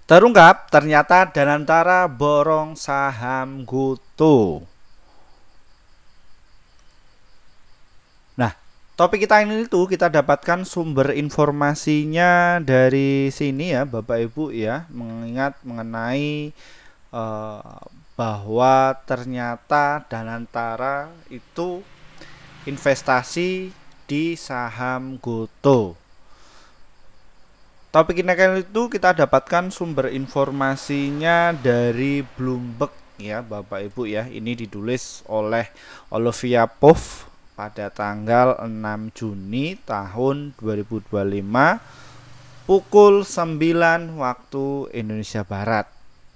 Terungkap ternyata Danantara borong saham Goto. Nah, topik kita ini itu kita dapatkan sumber informasinya dari sini ya, Bapak Ibu ya, mengingat mengenai eh, bahwa ternyata Danantara itu investasi di saham Goto. Topik ini kan itu kita dapatkan sumber informasinya dari Bloomberg ya Bapak Ibu ya. Ini ditulis oleh Olivia Poff pada tanggal 6 Juni tahun 2025 pukul 9 waktu Indonesia Barat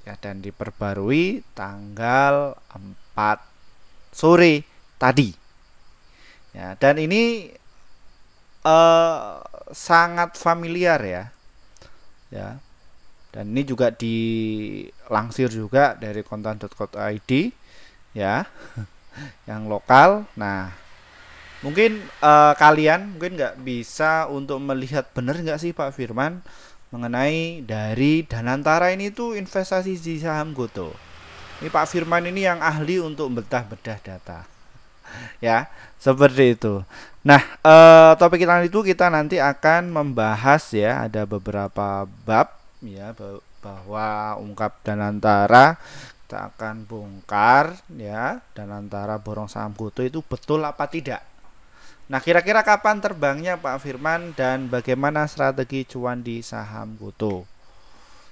ya, dan diperbarui tanggal 4 sore tadi. Ya, dan ini sangat familiar ya, dan ini juga dilansir juga dari kontan.co.id ya, yang lokal. Nah, mungkin kalian mungkin nggak bisa untuk melihat benar nggak sih Pak Firman mengenai dari Danantara ini tuh investasi di saham Goto. Ini Pak Firman ini yang ahli untuk bedah-bedah data ya, seperti itu. Nah, topik kita itu kita nanti akan membahas ya, ada beberapa bab ya, bahwa ungkap Danantara kita akan bongkar ya, Danantara borong saham Goto itu betul apa tidak. Nah, kira-kira kapan terbangnya Pak Firman dan bagaimana strategi cuan di saham Goto?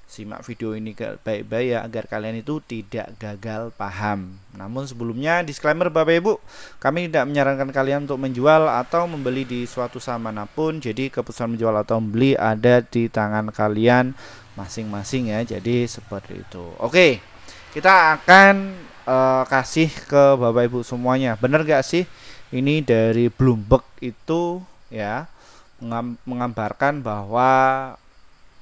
Simak video ini baik-baik ya, agar kalian itu tidak gagal paham. Namun sebelumnya disclaimer Bapak Ibu, kami tidak menyarankan kalian untuk menjual atau membeli di suatu saham manapun. Jadi keputusan menjual atau membeli ada di tangan kalian masing-masing ya. Jadi seperti itu. Oke, kita akan kasih ke Bapak Ibu semuanya. Bener gak sih ini dari Bloomberg itu ya, menggambarkan bahwa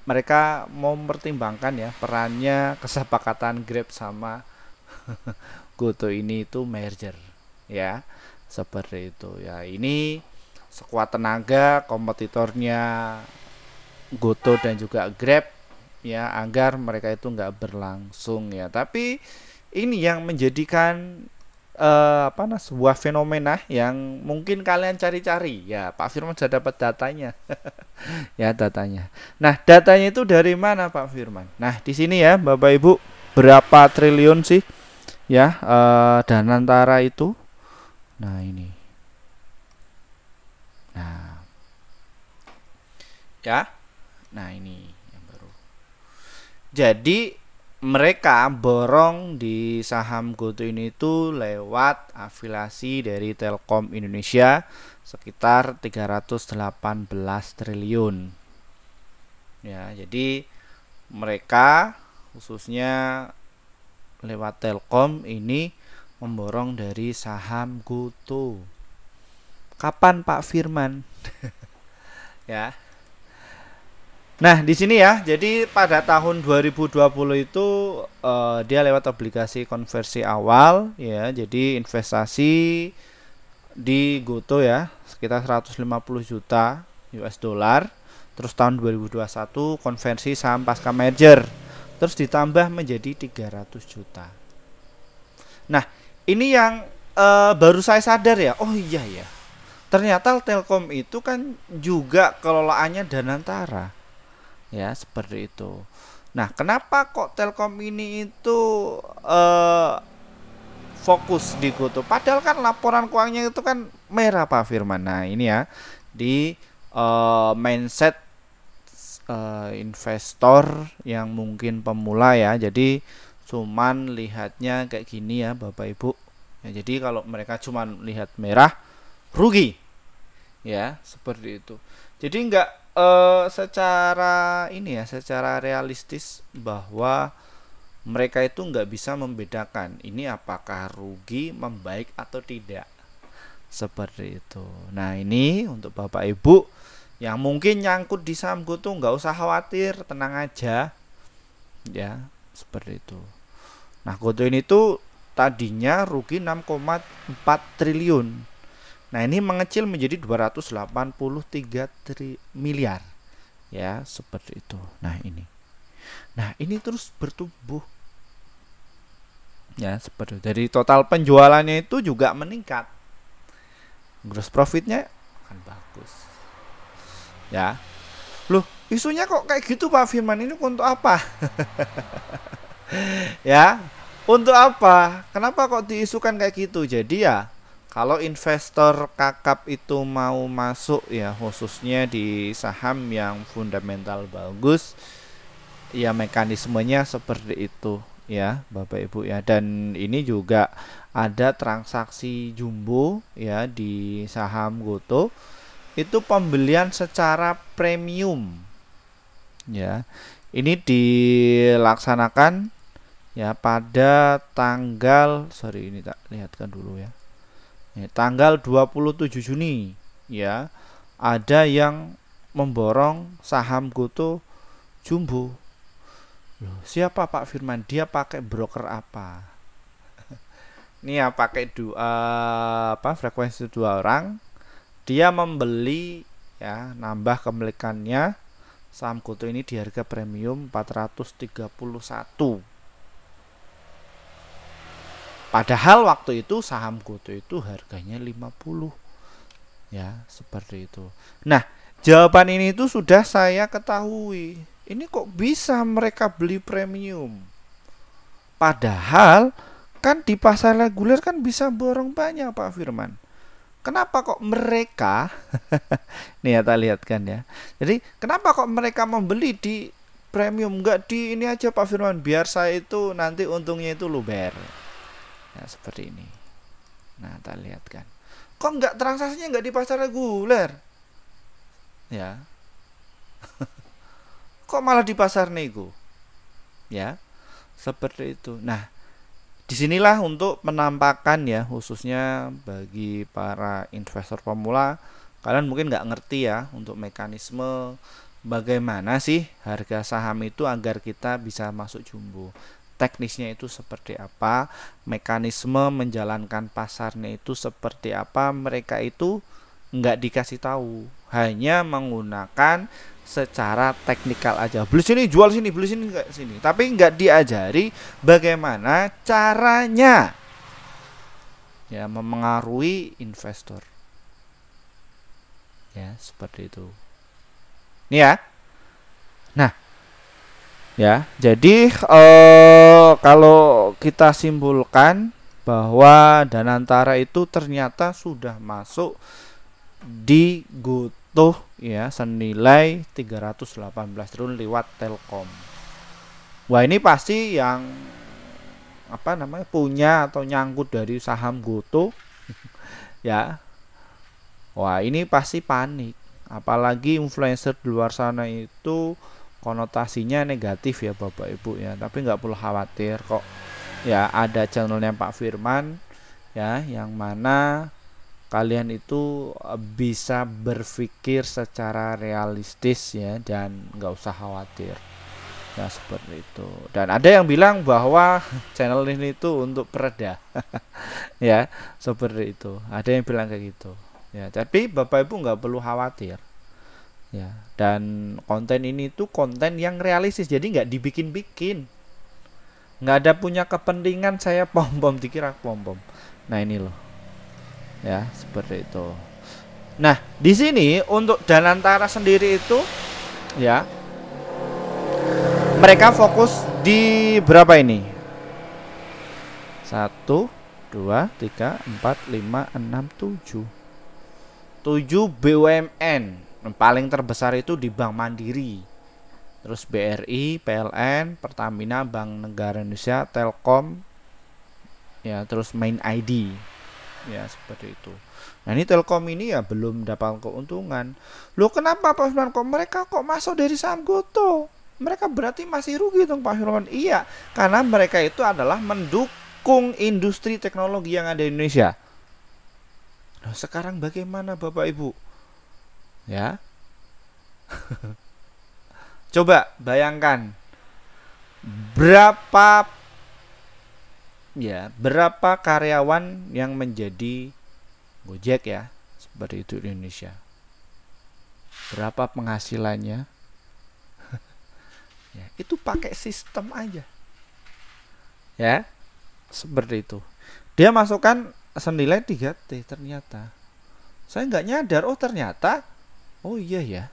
mereka mau mempertimbangkan ya perannya kesepakatan Grab sama Goto ini itu merger ya, seperti itu ya. Ini sekuat tenaga kompetitornya Goto dan juga Grab ya, agar mereka itu nggak berlangsung ya. Tapi ini yang menjadikan sebuah fenomena yang mungkin kalian cari-cari ya. Pak Firman sudah dapat datanya ya, datanya. Nah, datanya itu dari mana Pak Firman? Nah, di sini ya Bapak Ibu, berapa triliun sih ya Danantara itu? Nah, ini. Nah, ya. Nah, ini yang baru. Jadi mereka borong di saham Goto ini itu lewat afiliasi dari Telkom Indonesia sekitar 318 triliun. Ya, jadi mereka khususnya lewat Telkom ini memborong dari saham Goto. Kapan Pak Firman? Ya. Nah, di sini ya. Jadi pada tahun 2020 itu dia lewat obligasi konversi awal ya. Jadi investasi di Goto ya sekitar 150 juta US dollar. Terus tahun 2021 konversi saham pasca merger. Terus ditambah menjadi 300 juta. Nah, ini yang baru saya sadar ya. Oh iya ya. Ternyata Telkom itu kan juga kelolaannya Danantara. Ya, seperti itu. Nah, kenapa kok Telkom ini itu fokus di Goto? Padahal kan laporan keuangannya itu kan merah Pak Firman. Nah, ini ya di mindset investor yang mungkin pemula ya. Jadi cuman lihatnya kayak gini ya Bapak Ibu. Ya, jadi kalau mereka cuman lihat merah, rugi. Ya, seperti itu. Jadi enggak secara ini ya, secara realistis bahwa mereka itu nggak bisa membedakan ini apakah rugi, membaik atau tidak, seperti itu. Nah, ini untuk Bapak Ibu yang mungkin nyangkut di saham Goto, nggak usah khawatir, tenang aja ya, seperti itu. Nah, Goto ini tuh tadinya rugi 6,4 triliun. Nah, ini mengecil menjadi 283 miliar. Ya, seperti itu. Nah, ini. Nah, ini terus bertumbuh. Ya, seperti itu. Jadi total penjualannya itu juga meningkat. Gross profitnya akan bagus. Ya. Loh, isunya kok kayak gitu Pak Firman? Ini untuk apa? Ya, untuk apa? Kenapa kok diisukan kayak gitu? Jadi ya, kalau investor kakap itu mau masuk ya, khususnya di saham yang fundamental bagus, ya mekanismenya seperti itu ya, Bapak Ibu ya. Dan ini juga ada transaksi jumbo ya di saham Goto. Itu pembelian secara premium ya. Ini dilaksanakan ya pada tanggal, sorry ini tak lihatkan dulu ya. Tanggal 27 Juni ya. Ada yang memborong saham Goto jumbo. Loh, siapa Pak Firman? Dia pakai broker apa? Ini ya pakai frekuensi 2 orang. Dia membeli ya, nambah kepemilikannya saham Goto ini di harga premium 431. Padahal waktu itu saham Goto itu harganya 50. Ya, seperti itu. Nah, jawaban ini itu sudah saya ketahui. Ini kok bisa mereka beli premium? Padahal kan di pasar reguler kan bisa borong banyak Pak Firman. Kenapa kok mereka nih ya, kita lihatkan ya. Jadi kenapa kok mereka membeli di premium, enggak di ini aja Pak Firman, biar saya itu nanti untungnya itu luber. Ya seperti ini. Nah, kita lihatkan. Kok enggak transaksinya enggak di pasar reguler? Ya. Kok malah di pasar nego? Ya. Seperti itu. Nah, disinilah untuk menampakkan ya, khususnya bagi para investor pemula, kalian mungkin nggak ngerti ya untuk mekanisme bagaimana sih harga saham itu agar kita bisa masuk jumbo. Teknisnya itu seperti apa, mekanisme menjalankan pasarnya itu seperti apa, mereka itu nggak dikasih tahu, hanya menggunakan secara teknikal aja. Beli sini, jual sini, beli sini, enggak sini. Tapi nggak diajari bagaimana caranya ya memengaruhi investor. Ya, seperti itu. Ini ya. Nah, ya. Jadi kalau kita simpulkan bahwa Danantara itu ternyata sudah masuk di Goto ya senilai 318 triliun lewat Telkom. Wah, ini pasti yang punya atau nyangkut dari saham Goto ya. Wah, ini pasti panik. Apalagi influencer di luar sana itu konotasinya negatif ya Bapak Ibu ya. Tapi nggak perlu khawatir kok. Ya, ada channelnya Pak Firman ya, yang mana kalian itu bisa berpikir secara realistis ya, dan nggak usah khawatir ya, seperti itu. Dan ada yang bilang bahwa channel ini itu untuk pereda ya, seperti itu. Ada yang bilang kayak gitu ya, tapi Bapak Ibu nggak perlu khawatir ya. Dan konten ini tuh konten yang realistis, jadi nggak dibikin-bikin, nggak ada punya kepentingan saya pom-pom dikira pom-pom. Nah, ini loh ya, seperti itu. Nah, di sini untuk Danantara sendiri itu ya, mereka fokus di berapa ini? 1, 2, 3, 4, 5, 6, 7 BUMN. Paling terbesar itu di Bank Mandiri, terus BRI, PLN, Pertamina, Bank Negara Indonesia, Telkom ya, terus Main ID ya, seperti itu. Nah, ini Telkom ini ya belum dapat keuntungan. Loh, kenapa Pak Firman kok mereka kok masuk dari saham Goto? Mereka berarti masih rugi dong Pak Firman. Iya, karena mereka itu adalah mendukung industri teknologi yang ada di Indonesia. Nah, sekarang bagaimana Bapak Ibu? Ya. Coba bayangkan berapa karyawan yang menjadi Gojek ya, seperti itu di Indonesia. Berapa penghasilannya? Ya, itu pakai sistem aja. Ya, seperti itu. Dia masukkan senilai 3T ternyata. Saya nggak nyadar, oh ternyata, oh iya ya.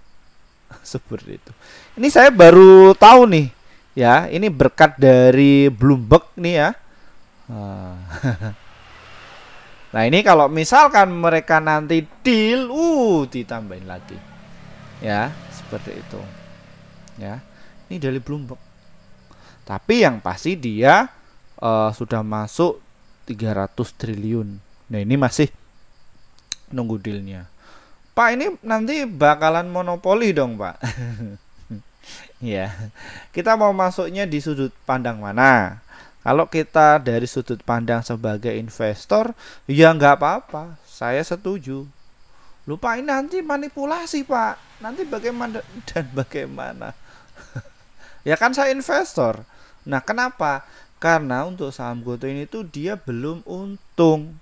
Seperti itu. Ini saya baru tahu nih, ya. Ini berkat dari Bloomberg nih ya. Nah ini kalau misalkan mereka nanti deal, ditambahin lagi, ya seperti itu, ya. Ini dari Bloomberg. Tapi yang pasti dia sudah masuk 300 triliun. Nah ini masih nunggu dealnya. Pak ini nanti bakalan monopoli dong Pak. Ya, kita mau masuknya di sudut pandang mana? Kalau kita dari sudut pandang sebagai investor, ya nggak apa-apa, saya setuju. Lupa ini nanti manipulasi Pak, nanti bagaimana dan bagaimana? Ya kan saya investor. Nah kenapa? Karena untuk saham GoTo ini tuh dia belum untung,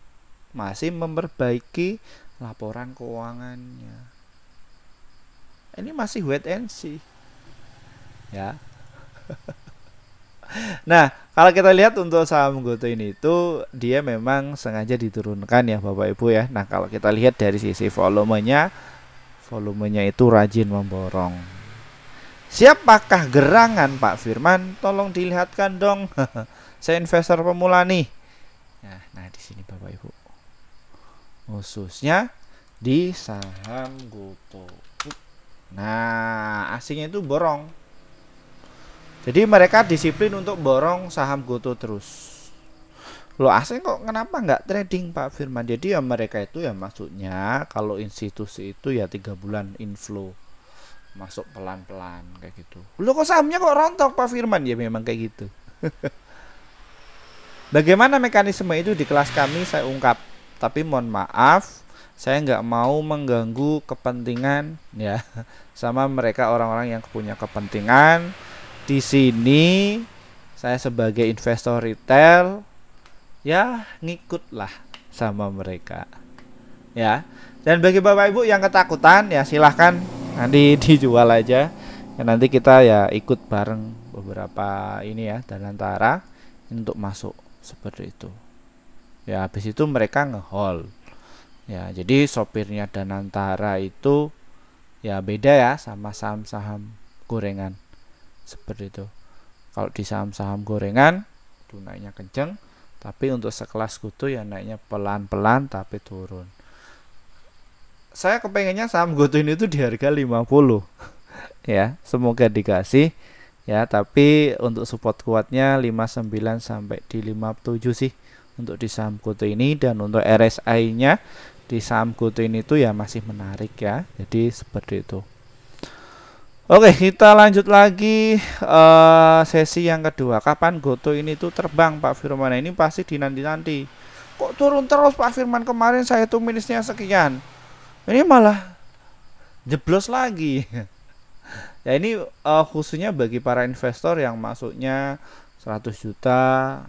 masih memperbaiki laporan keuangannya. Ini masih wait and see, ya. Nah, kalau kita lihat untuk saham GoTo ini itu dia memang sengaja diturunkan ya Bapak Ibu ya. Nah, kalau kita lihat dari sisi volumenya itu rajin memborong. Siapakah gerangan Pak Firman? Tolong dilihatkan dong. Saya investor pemula nih. Nah, di sini Bapak Ibu. Khususnya di saham GoTo. Nah, asingnya itu borong. Jadi mereka disiplin untuk borong saham GoTo terus. Loh asing kok kenapa nggak trading Pak Firman? Jadi ya mereka itu ya maksudnya kalau institusi itu ya 3 bulan inflow. Masuk pelan-pelan kayak gitu. Loh kok sahamnya kok rontok Pak Firman? Ya memang kayak gitu. Bagaimana mekanisme itu di kelas kami saya ungkap. Tapi mohon maaf, saya nggak mau mengganggu kepentingan ya sama mereka orang-orang yang punya kepentingan. Di sini saya sebagai investor retail ya ngikutlah sama mereka ya. Dan bagi Bapak Ibu yang ketakutan ya silahkan nanti dijual aja ya, nanti kita ya ikut bareng beberapa ini ya Danantara untuk masuk seperti itu ya. Habis itu mereka nge-hold ya, jadi sopirnya Danantara itu ya beda ya sama saham-saham gorengan seperti itu. Kalau di saham-saham gorengan itu naiknya kenceng, tapi untuk sekelas GoTo ya naiknya pelan-pelan tapi turun. Saya kepengennya saham GoTo ini tuh di harga 50 ya, semoga dikasih ya, tapi untuk support kuatnya 59 sampai di 57 sih untuk di saham GoTo ini. Dan untuk RSI nya di saham GoTo ini tuh ya masih menarik ya, jadi seperti itu. Oke, kita lanjut lagi sesi yang kedua. Kapan GoTo ini tuh terbang Pak Firman? Ini pasti dinanti-nanti. Kok turun terus Pak Firman? Kemarin saya tuh minusnya sekian. Ini malah jeblos lagi. Ya ini khususnya bagi para investor yang masuknya 100 juta,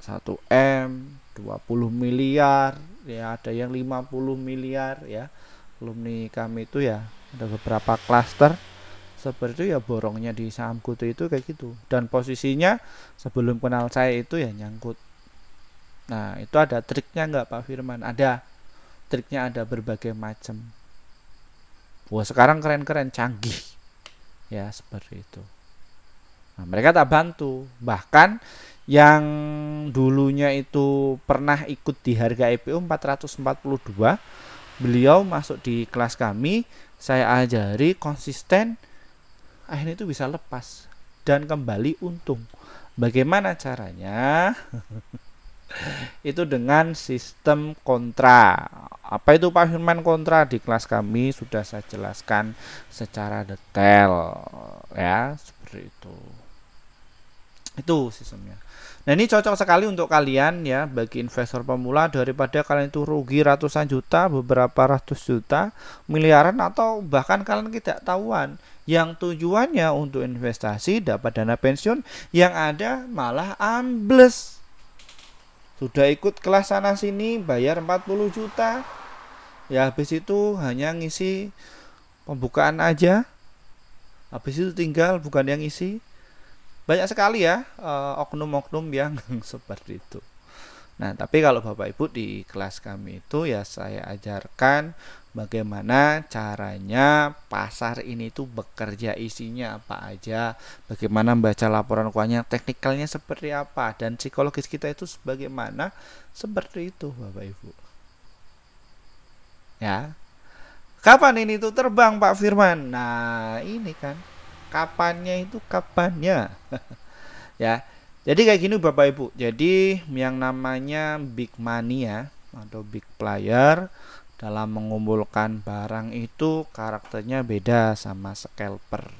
1M, 20 miliar, ya ada yang 50 miliar ya. Alumni kami itu ya ada beberapa klaster seperti itu ya, borongnya di saham GoTo itu kayak gitu. Dan posisinya sebelum kenal saya itu ya nyangkut. Nah itu ada triknya nggak Pak Firman? Ada triknya, ada berbagai macam. Wah sekarang keren-keren, canggih ya seperti itu. Nah mereka tak bantu. Bahkan yang dulunya itu pernah ikut di harga IPO 442, beliau masuk di kelas kami, saya ajari konsisten, akhirnya itu bisa lepas dan kembali untung. Bagaimana caranya? Itu dengan sistem kontra. Apa itu Pak Firman kontra? Di kelas kami sudah saya jelaskan secara detail ya, seperti itu. Itu sistemnya. Nah ini cocok sekali untuk kalian ya, bagi investor pemula, daripada kalian itu rugi ratusan juta, beberapa ratus juta, miliaran, atau bahkan kalian tidak tahuan. Yang tujuannya untuk investasi dapat dana pensiun, yang ada malah ambles. Sudah ikut kelas sana sini bayar 40 juta. Ya habis itu hanya ngisi pembukaan aja. habis itu tinggal bukan yang isi. Banyak sekali ya oknum-oknum yang seperti itu. Nah, tapi kalau Bapak Ibu di kelas kami itu ya saya ajarkan bagaimana caranya pasar ini tuh bekerja, isinya apa aja, bagaimana membaca laporan keuangannya, teknikalnya seperti apa, dan psikologis kita itu sebagaimana, seperti itu Bapak Ibu. Ya. Kapan ini tuh terbang Pak Firman? Nah, ini kan. Kapannya itu kapannya. Ya. Jadi kayak gini Bapak Ibu. Jadi yang namanya big money ya atau big player dalam mengumpulkan barang itu karakternya beda sama scalper.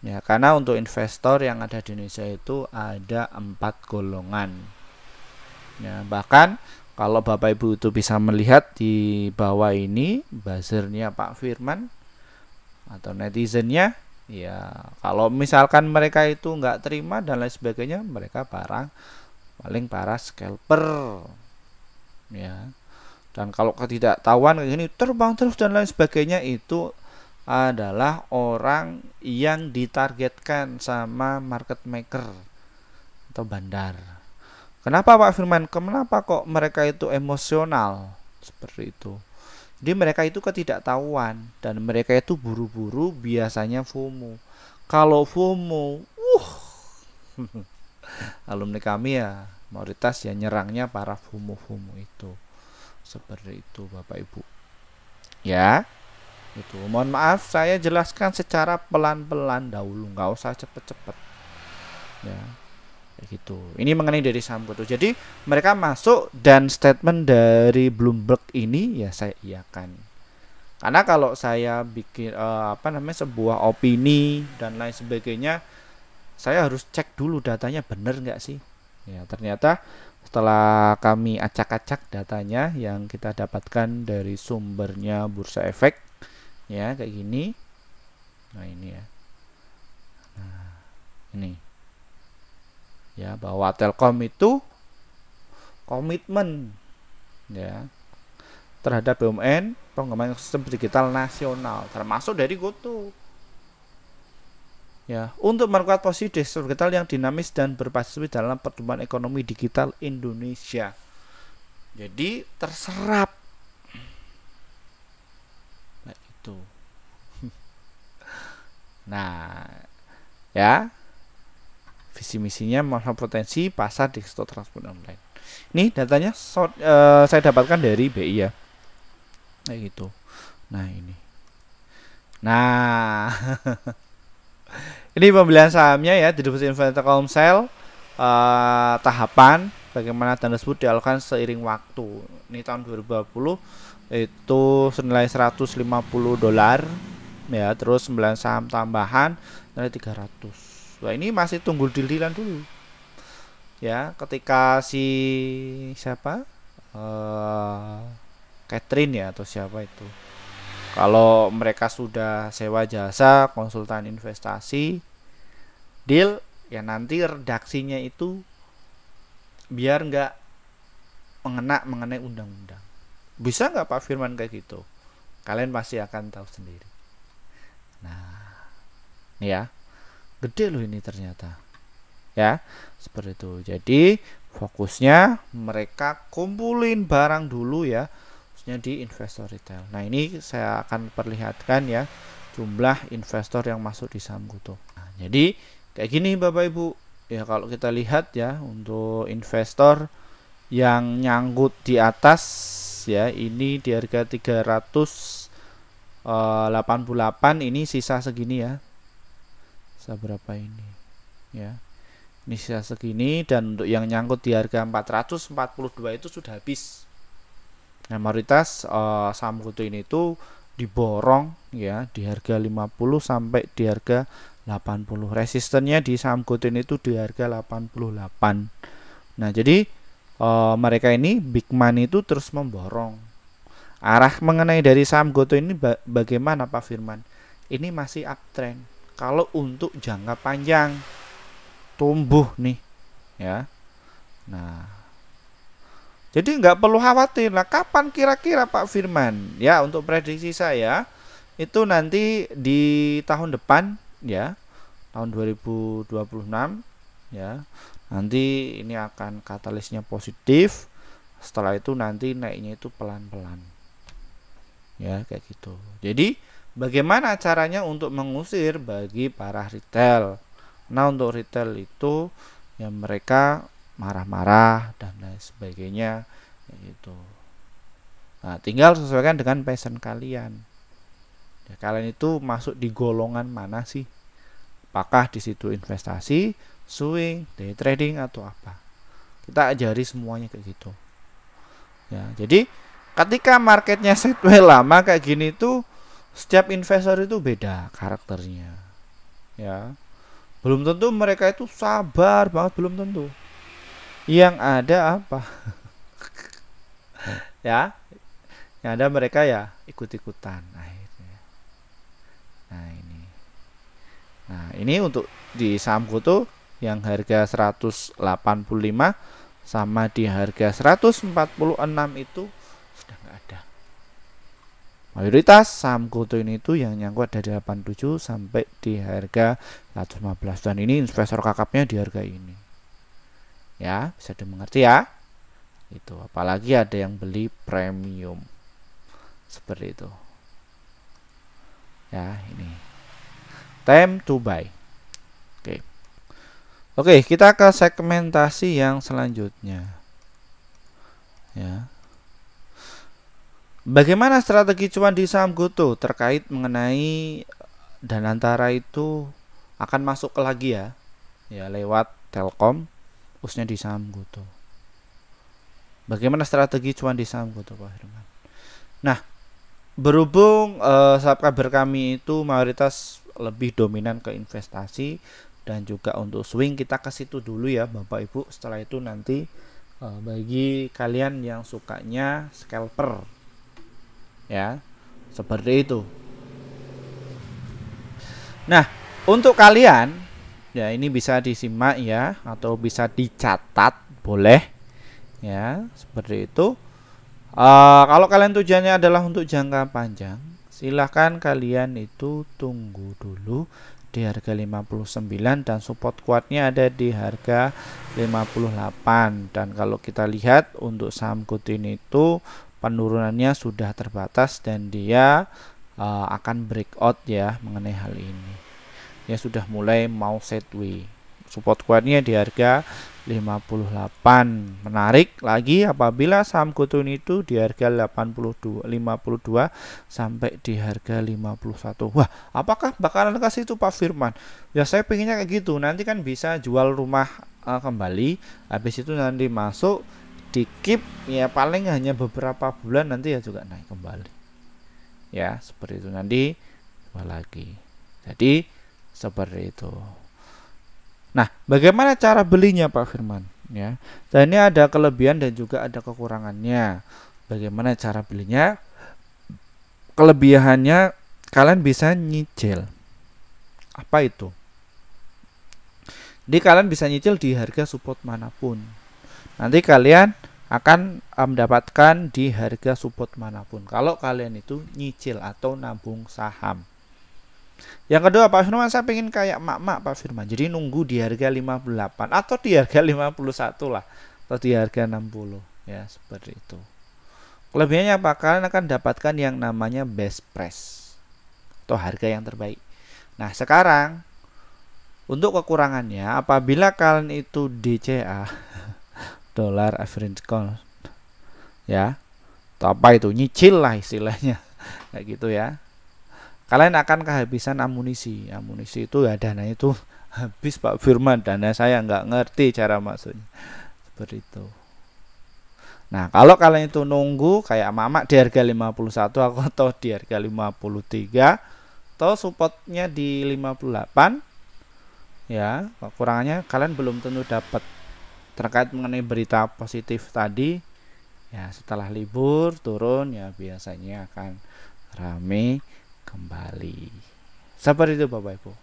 Ya, karena untuk investor yang ada di Indonesia itu ada 4 golongan. Ya, bahkan kalau Bapak Ibu itu bisa melihat di bawah ini buzzernya Pak Firman atau netizennya, ya kalau misalkan mereka itu nggak terima dan lain sebagainya, mereka paling para scalper ya. Dan kalau ketidaktahuan kayak gini terbang terus dan lain sebagainya, itu adalah orang yang ditargetkan sama market maker atau bandar. Kenapa Pak Firman? Kenapa kok mereka itu emosional seperti itu? Jadi mereka itu ketidaktahuan dan mereka itu buru-buru, biasanya FOMO. Kalau FOMO, alumni kami ya mayoritas ya nyerangnya para FOMO itu. Seperti itu Bapak Ibu. Ya, itu. Mohon maaf saya jelaskan secara pelan-pelan dahulu, nggak usah cepet-cepet. Ya. Gitu. Ini mengenai dari saham GoTo. Jadi mereka masuk dan statement dari Bloomberg ini ya saya iakan. Karena kalau saya bikin sebuah opini dan lain sebagainya, saya harus cek dulu datanya benar nggak sih. Ya ternyata setelah kami acak-acak datanya yang kita dapatkan dari sumbernya Bursa Efek, ya kayak gini. Nah ini ya. Nah ini. Ya, bahwa Telkom itu komitmen ya terhadap BUMN pengembangan sistem digital nasional termasuk dari GoTo. Ya, untuk memperkuat posisi digital yang dinamis dan berpartisipasi dalam pertumbuhan ekonomi digital Indonesia. Jadi terserap. Nah, itu. Nah, ya. Visi misinya mengenai potensi pasar digital transport online. Ini datanya saya dapatkan dari BI ya. Kayak gitu. Nah, ini. Nah, ini pembelian sahamnya ya di deposit Telkomsel, tahapan bagaimana dana tersebut dialokkan seiring waktu. Ini tahun 2020 itu senilai $150 ya, terus 9 saham tambahan nilai 300. Wah, ini masih tunggu deal-dealan dulu. Ya, ketika si siapa? Catherine ya atau siapa itu. Kalau mereka sudah sewa jasa konsultan investasi, deal ya nanti redaksinya itu biar nggak mengenai undang-undang. Bisa nggak Pak Firman kayak gitu? Kalian pasti akan tahu sendiri. Nah, ya. Gede loh ini ternyata ya, seperti itu. Jadi fokusnya mereka kumpulin barang dulu ya, khususnya di investor retail. Nah ini saya akan perlihatkan ya jumlah investor yang masuk di saham GoTo. Nah, jadi kayak gini Bapak Ibu ya, kalau kita lihat ya untuk investor yang nyangkut di atas ya, ini di harga 388, ini sisa segini ya, berapa ini ya, ini sisa segini, dan untuk yang nyangkut di harga 442 itu sudah habis. Nah mayoritas saham GoTo ini tuh diborong ya di harga 50 sampai di harga 80. Resistennya di saham GoTo ini tuh di harga 88. Nah jadi mereka ini big money itu terus memborong. Arah mengenai dari saham GoTo ini bagaimana Pak Firman? Ini masih uptrend. Kalau untuk jangka panjang tumbuh nih ya. Nah, jadi nggak perlu khawatir lah. Kapan kira-kira Pak Firman? Ya untuk prediksi saya itu nanti di tahun depan ya, tahun 2026 ya. Nanti ini akan katalisnya positif. Setelah itu nanti naiknya itu pelan-pelan. Ya, kayak gitu. Jadi, bagaimana caranya untuk mengusir bagi para retail? Nah, untuk retail itu ya mereka marah-marah dan lain sebagainya gitu. Nah, tinggal sesuaikan dengan passion kalian. Ya, kalian itu masuk di golongan mana sih? Apakah di situ investasi, swing, day trading atau apa? Kita ajari semuanya kayak gitu. Ya, jadi ketika marketnya sideways lama kayak gini tuh setiap investor itu beda karakternya. Ya. Belum tentu mereka itu sabar banget, belum tentu. Yang ada apa? Ya, yang ada mereka ya ikut-ikutan. Nah, ini untuk di saham GoTo yang harga 185 sama di harga 146 itu sudah nggak ada. Mayoritas saham GoTo ini itu yang nyangkut dari 87 sampai di harga 115, dan ini investor kakapnya di harga ini. Ya, bisa dimengerti ya. Itu apalagi ada yang beli premium. Seperti itu. Ya, ini. Time to buy. Oke, kita ke segmentasi yang selanjutnya. Ya. Bagaimana strategi cuan di saham GoTo terkait mengenai dan antara itu akan masuk ke lagi ya. Ya, lewat Telkom khususnya di saham GoTo. Bagaimana strategi cuan di saham GoTo, Pak Firman? Nah, berhubung subscriber kami itu mayoritas lebih dominan ke investasi dan juga untuk swing, kita ke situ dulu ya Bapak Ibu. Setelah itu nanti bagi kalian yang sukanya scalper ya, seperti itu. Nah, untuk kalian ya ini bisa disimak ya atau bisa dicatat, boleh ya, seperti itu. Kalau kalian tujuannya adalah untuk jangka panjang, silahkan kalian itu tunggu dulu di harga 59 dan support kuatnya ada di harga 58. Dan kalau kita lihat untuk saham GoTo ini itu penurunannya sudah terbatas dan dia akan breakout ya mengenai hal ini. Ya sudah mulai mau sideways. Support kuatnya di harga 58. Menarik lagi apabila saham GoTo itu di harga 52 sampai di harga 51. Wah, apakah bakalan kasih itu Pak Firman? Ya saya pengennya kayak gitu. Nanti kan bisa jual rumah kembali, habis itu nanti masuk di keep ya paling hanya beberapa bulan, nanti ya juga naik kembali. Ya, seperti itu, nanti jual lagi. Jadi seperti itu. Nah, bagaimana cara belinya Pak Firman? Ya, dan ini ada kelebihan dan juga ada kekurangannya. Bagaimana cara belinya? Kelebihannya kalian bisa nyicil. Apa itu? Jadi kalian bisa nyicil di harga support manapun. Nanti kalian akan mendapatkan di harga support manapun kalau kalian itu nyicil atau nabung saham. Yang kedua Pak Firman, saya pengen kayak mak-mak Pak Firman, jadi nunggu di harga 58 atau di harga 51 lah, atau di harga 60 ya, seperti itu. Kelebihannya apa? Kalian akan dapatkan yang namanya best price atau harga yang terbaik. Nah, sekarang untuk kekurangannya, apabila kalian itu DCA dollar average cost ya, atau apa itu, nyicil lah istilahnya kayak gitu ya, kalian akan kehabisan amunisi. Amunisi itu ya dana itu habis Pak Firman, dana saya nggak ngerti cara maksudnya, seperti itu. Nah, kalau kalian itu nunggu kayak Mamak di harga 51 atau di harga 53 atau supportnya di 58 ya, kekurangannya kalian belum tentu dapat. Terkait mengenai berita positif tadi ya, setelah libur turun ya biasanya akan rame kembali. Seperti itu Bapak Ibu.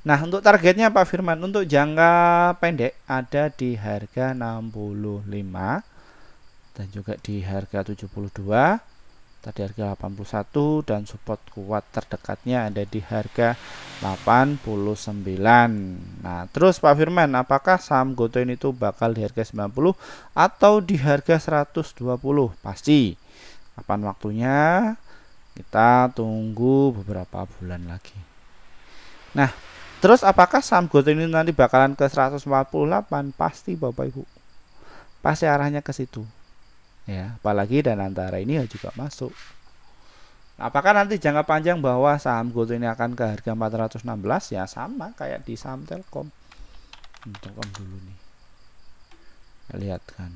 Nah, untuk targetnya Pak Firman untuk jangka pendek ada di harga 65 dan juga di harga 72 tadi harga 81 dan support kuat terdekatnya ada di harga 89. Nah, terus Pak Firman, apakah saham GoTo ini tuh bakal di harga 90 atau di harga 120? Pasti. Kapan waktunya? Kita tunggu beberapa bulan lagi. Nah, terus apakah saham GoTo ini nanti bakalan ke 148? Pasti Bapak Ibu. Pasti arahnya ke situ. Ya, apalagi dan antara ini juga masuk. Apakah nanti jangka panjang bahwa saham GoTo ini akan ke harga 416? Ya sama kayak di saham Telkom. Telkom dulu nih. Lihat kan.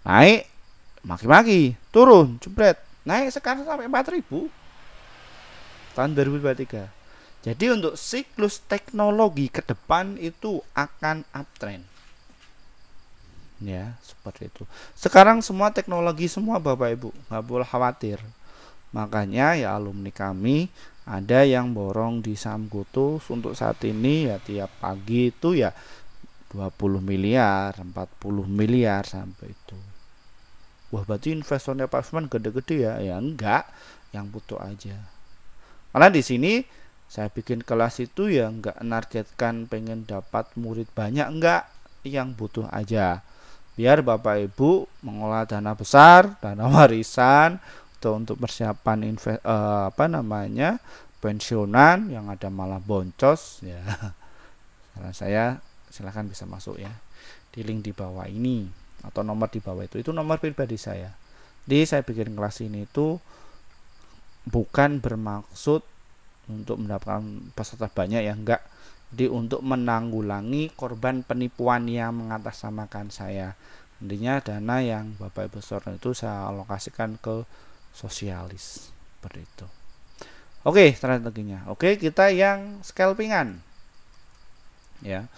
Naik maki-maki, turun, jebret. Naik sekarang sampai 4000 tahun 2023. Jadi untuk siklus teknologi ke depan itu akan uptrend. Ya, seperti itu. Sekarang semua teknologi semua Bapak Ibu, nggak boleh khawatir. Makanya ya alumni kami ada yang borong di saham GoTo untuk saat ini ya tiap pagi itu ya 20 miliar, 40 miliar sampai itu. Wah, berarti investornya Pak Firman gede-gede ya? Ya enggak, yang butuh aja. Karena di sini saya bikin kelas itu ya enggak menargetkan pengen dapat murid banyak, enggak, yang butuh aja. Biar Bapak Ibu mengolah dana besar, dana warisan untuk persiapan pensiunan yang ada malah boncos ya. Saran saya silahkan bisa masuk ya di link di bawah ini atau nomor di bawah itu nomor pribadi saya. Jadi saya bikin kelas ini itu bukan bermaksud untuk mendapatkan peserta banyak ya, enggak. Jadi untuk menanggulangi korban penipuan yang mengatasnamakan saya. Intinya dana yang Bapak Ibu setor itu saya alokasikan ke sosialis seperti itu. Oke, strateginya. Oke, kita yang scalpingan. Ya.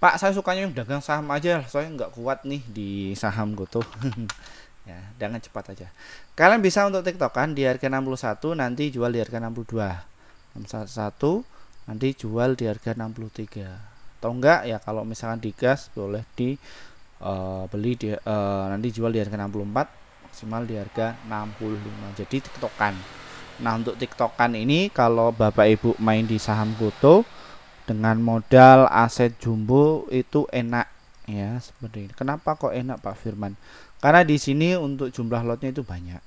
Pak, saya sukanya yang dagang saham aja, soalnya nggak kuat nih di saham GoTo. Ya, dengan cepat aja. Kalian bisa untuk TikTokan di harga 61, nanti jual di harga 62. 61 nanti jual di harga 63 atau enggak ya, kalau misalkan digas boleh di beli di nanti jual di harga 64, maksimal di harga 65. Jadi TikTokan. Nah, untuk TikTokan ini kalau Bapak Ibu main di saham GoTo dengan modal aset jumbo itu enak ya, seperti ini. Kenapa kok enak Pak Firman? Karena di sini untuk jumlah lotnya itu banyak.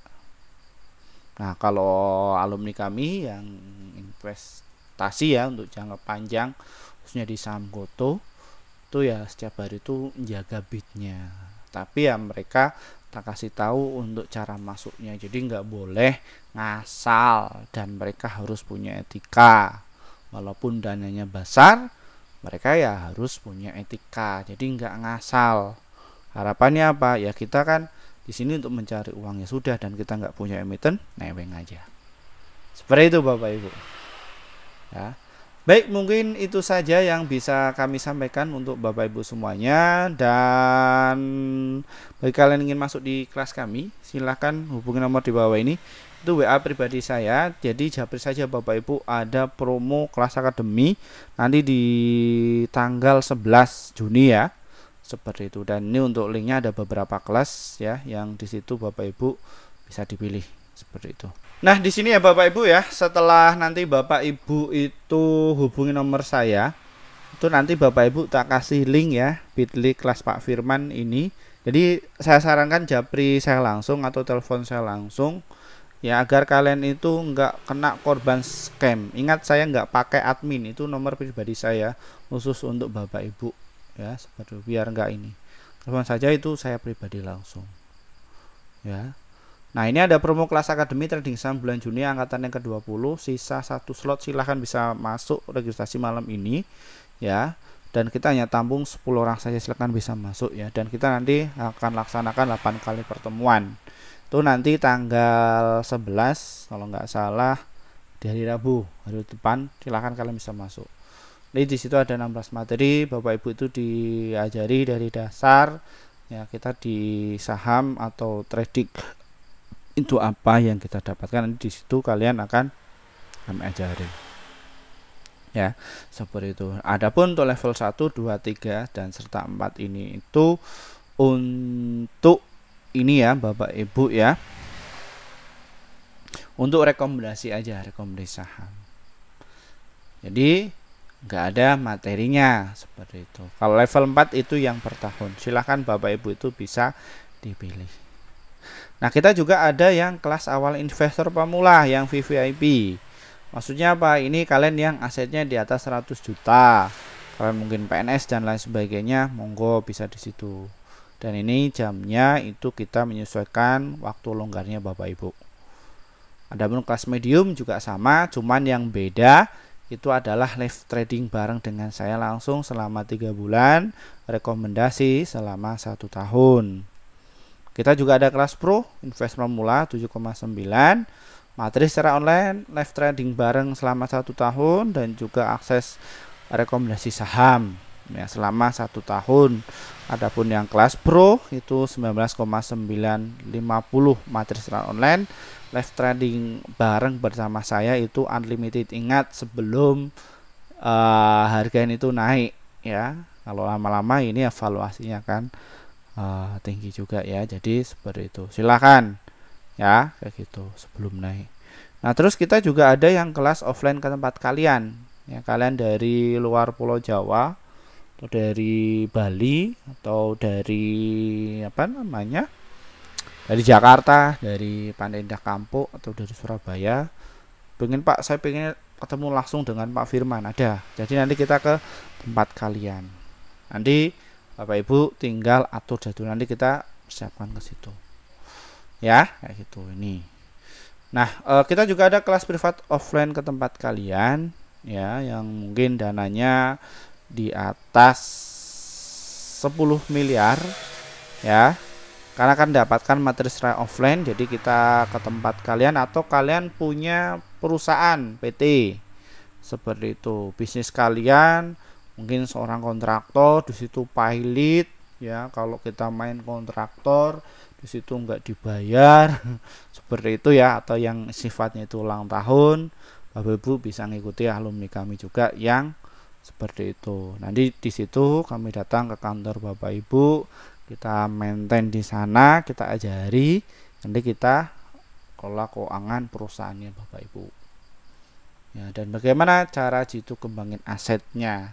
Nah, kalau alumni kami yang investasi ya untuk jangka panjang khususnya di saham GoTo itu ya setiap hari itu menjaga bitnya, tapi ya mereka tak kasih tahu untuk cara masuknya, jadi nggak boleh ngasal dan mereka harus punya etika. Walaupun dananya besar, mereka ya harus punya etika, jadi nggak ngasal. Harapannya apa ya, kita kan di sini untuk mencari uang ya sudah, dan kita nggak punya emiten, neweng aja. Seperti itu Bapak Ibu. Ya. Baik, mungkin itu saja yang bisa kami sampaikan untuk Bapak Ibu semuanya. Dan bagi kalian yang ingin masuk di kelas kami, silahkan hubungi nomor di bawah ini. Itu WA pribadi saya. Jadi japri saja Bapak Ibu, ada promo kelas akademi nanti di tanggal 11 Juni ya. Seperti itu. Dan ini untuk linknya ada beberapa kelas ya, yang di situ Bapak Ibu bisa dipilih seperti itu. Nah, di sini ya Bapak Ibu ya, setelah nanti Bapak Ibu itu hubungi nomor saya, itu nanti Bapak Ibu tak kasih link ya, bit.ly kelas Pak Firman ini. Jadi saya sarankan japri saya langsung atau telepon saya langsung ya, agar kalian itu nggak kena korban scam. Ingat, saya nggak pakai admin, itu nomor pribadi saya khusus untuk Bapak Ibu ya, seperti biar nggak ini. Telepon saja, itu saya pribadi langsung ya. Nah, ini ada promo kelas akademi trading saham bulan Juni angkatan yang ke-20, sisa 1 slot, silahkan bisa masuk registrasi malam ini ya. Dan kita hanya tampung 10 orang saja, silahkan bisa masuk ya. Dan kita nanti akan laksanakan 8 kali pertemuan. Itu nanti tanggal 11 kalau nggak salah di hari Rabu, hari depan, silahkan kalian bisa masuk. Jadi di situ ada 16 materi, Bapak Ibu itu diajari dari dasar ya, kita di saham atau trading itu apa yang kita dapatkan, di situ kalian akan kami ajarin ya, seperti itu. Adapun untuk level 1, 2, 3 dan serta 4 ini itu untuk ini ya Bapak Ibu ya, untuk rekomendasi aja, rekomendasi saham. Jadi nggak ada materinya seperti itu. Kalau level 4 itu yang per tahun. Silahkan Bapak Ibu itu bisa dipilih. Nah, kita juga ada yang kelas awal investor pemula yang VVIP. Maksudnya apa? Ini kalian yang asetnya di atas 100 juta. Kalian mungkin PNS dan lain sebagainya, monggo bisa di situ. Dan ini jamnya itu kita menyesuaikan waktu longgarnya Bapak Ibu. Adapun kelas medium juga sama, cuman yang beda itu adalah live trading bareng dengan saya langsung selama 3 bulan, rekomendasi selama 1 tahun. Kita juga ada kelas pro, invest pemula 7,9, materi secara online, live trading bareng selama 1 tahun, dan juga akses rekomendasi saham ya, selama 1 tahun. Adapun yang kelas pro itu 19,950 materi secara online, live trading bareng bersama saya itu unlimited. Ingat sebelum harganya itu naik ya. Kalau lama-lama ini evaluasinya kan tinggi juga ya. Jadi seperti itu. Silahkan ya kayak gitu sebelum naik. Nah, terus kita juga ada yang kelas offline ke tempat kalian. Ya, kalian dari luar Pulau Jawa atau dari Bali atau dari apa namanya? Dari Jakarta, dari Pantai Indah Kampung atau dari Surabaya. Pengen Pak, saya pengen ketemu langsung dengan Pak Firman, ada. Jadi nanti kita ke tempat kalian. Nanti Bapak Ibu tinggal atur jadwal, nanti kita siapkan ke situ. Ya, kayak gitu ini. Nah, kita juga ada kelas privat offline ke tempat kalian ya, yang mungkin dananya di atas 10 miliar ya. Karena kan dapatkan materi secara offline, jadi kita ke tempat kalian atau kalian punya perusahaan PT seperti itu, bisnis kalian mungkin seorang kontraktor di situ pilot ya. Kalau kita main kontraktor di situ nggak dibayar seperti itu ya, atau yang sifatnya itu ulang tahun, Bapak Ibu bisa ngikuti alumni kami juga yang seperti itu. Nanti di situ kami datang ke kantor Bapak Ibu, kita maintain di sana, kita ajari, nanti kita kelola keuangan perusahaannya Bapak Ibu ya. Dan bagaimana cara jitu kembangin asetnya.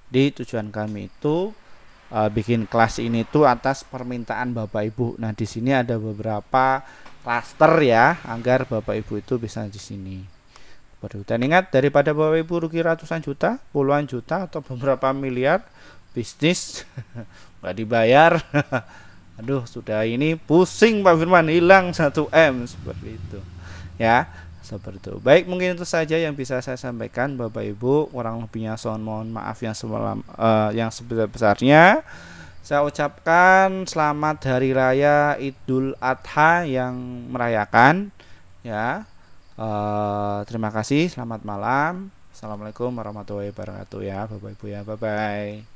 Di tujuan kami itu bikin kelas ini tuh atas permintaan Bapak Ibu. Nah, di sini ada beberapa klaster ya, agar Bapak Ibu itu bisa di sini. Dan ingat, daripada Bapak Ibu rugi ratusan juta, puluhan juta, atau beberapa miliar bisnis nggak dibayar, aduh sudah ini pusing Pak Firman, hilang 1M seperti itu ya, seperti itu. Baik, mungkin itu saja yang bisa saya sampaikan Bapak Ibu, kurang lebihnya mohon maaf yang sebesar-besarnya. Saya ucapkan selamat Hari Raya Idul Adha yang merayakan ya. Terima kasih, selamat malam. Assalamualaikum warahmatullahi wabarakatuh ya Bapak Ibu ya, bye bye.